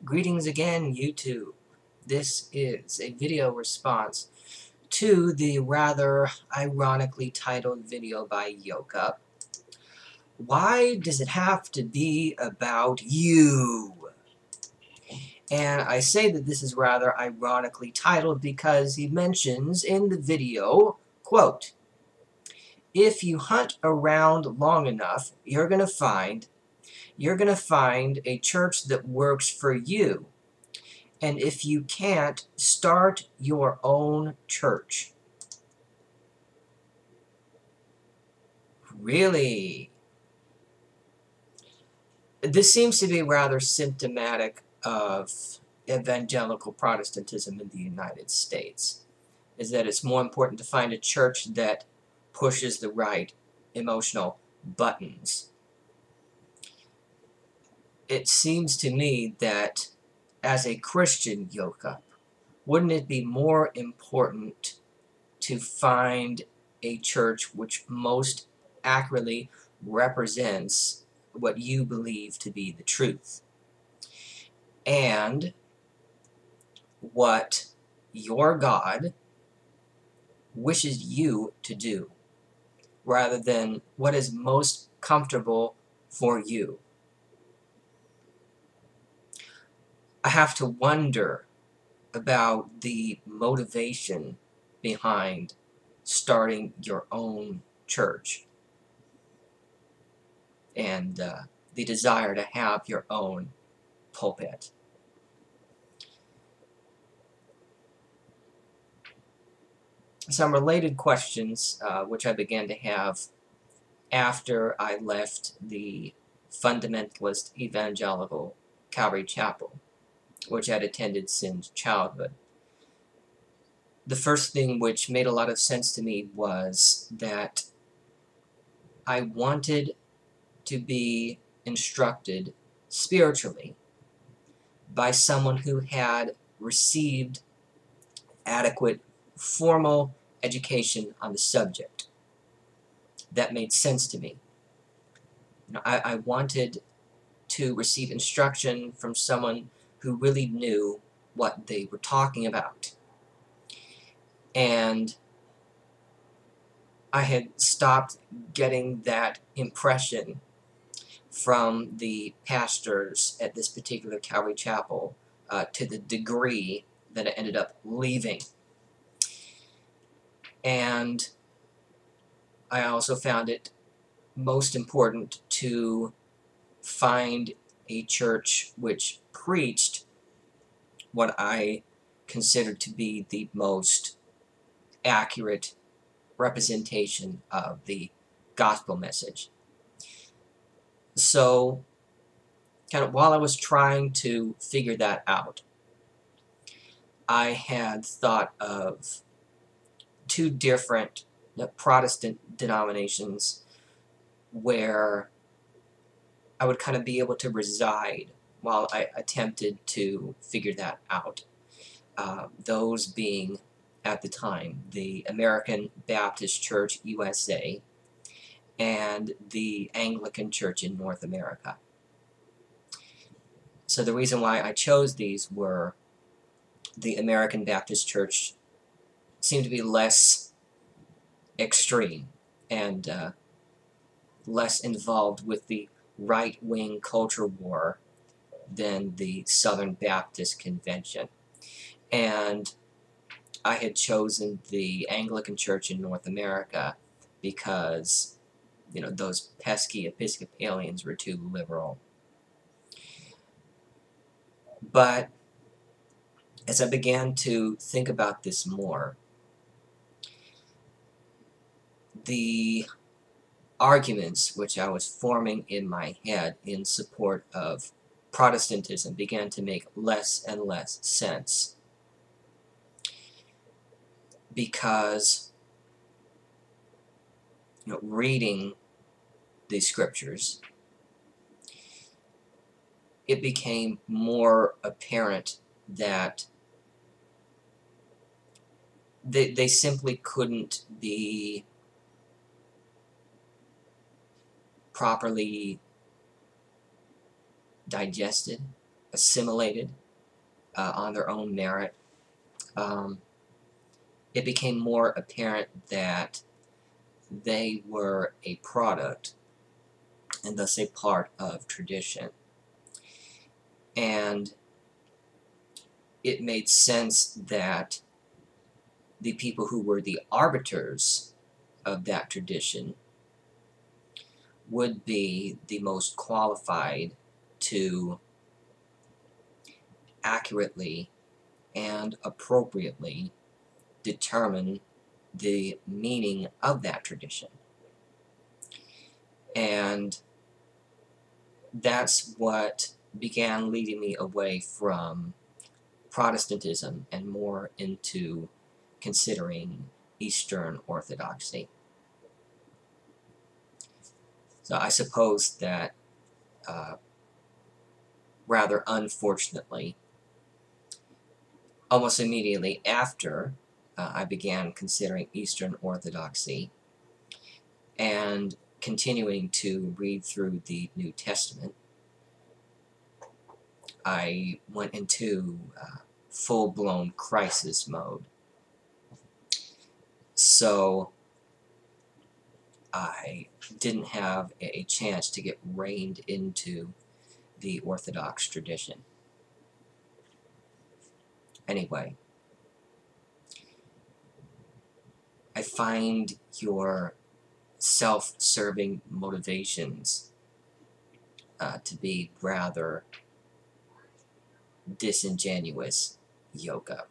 Greetings again, YouTube. This is a video response to the rather ironically titled video by Yoka. Why does it have to be about you? And I say that this is rather ironically titled because he mentions in the video, quote, "If you hunt around long enough, you're gonna find a church that works for you. And if you can't, start your own church." Really? This seems to be rather symptomatic of evangelical Protestantism in the United States, is that it's more important to find a church that pushes the right emotional buttons. It seems to me that as a Christian, Yoka, wouldn't it be more important to find a church which most accurately represents what you believe to be the truth and what your God wishes you to do, rather than what is most comfortable for you? I have to wonder about the motivation behind starting your own church and the desire to have your own pulpit. Some related questions which I began to have after I left the fundamentalist evangelical Calvary Chapel, which I'd attended since childhood. The first thing which made a lot of sense to me was that I wanted to be instructed spiritually by someone who had received adequate formal education on the subject. That made sense to me. I wanted to receive instruction from someone who really knew what they were talking about. And I had stopped getting that impression from the pastors at this particular Calvary Chapel to the degree that I ended up leaving. And I also found it most important to find a church which preached what I considered to be the most accurate representation of the gospel message. So, kind of while I was trying to figure that out, I had thought of two different Protestant denominations where I would kind of be able to reside while I attempted to figure that out. Those being, at the time, the American Baptist Church USA and the Anglican Church in North America. So the reason why I chose these were the American Baptist Church seemed to be less extreme and less involved with the right-wing culture war than the Southern Baptist Convention. And I had chosen the Anglican Church in North America because, you know, those pesky Episcopalians were too liberal. But as I began to think about this more, the arguments which I was forming in my head in support of Protestantism began to make less and less sense, because, you know, reading the scriptures, it became more apparent that they simply couldn't be properly digested assimilated on their own merit, it became more apparent that they were a product and thus a part of tradition. And it made sense that the people who were the arbiters of that tradition would be the most qualified to accurately and appropriately determine the meaning of that tradition. And that's what began leading me away from Protestantism and more into considering Eastern Orthodoxy. So I suppose that rather unfortunately, almost immediately after I began considering Eastern Orthodoxy and continuing to read through the New Testament, I went into full-blown crisis mode. So I didn't have a chance to get reined into the Orthodox tradition. Anyway, I find your self-serving motivations to be rather disingenuous, Yoga.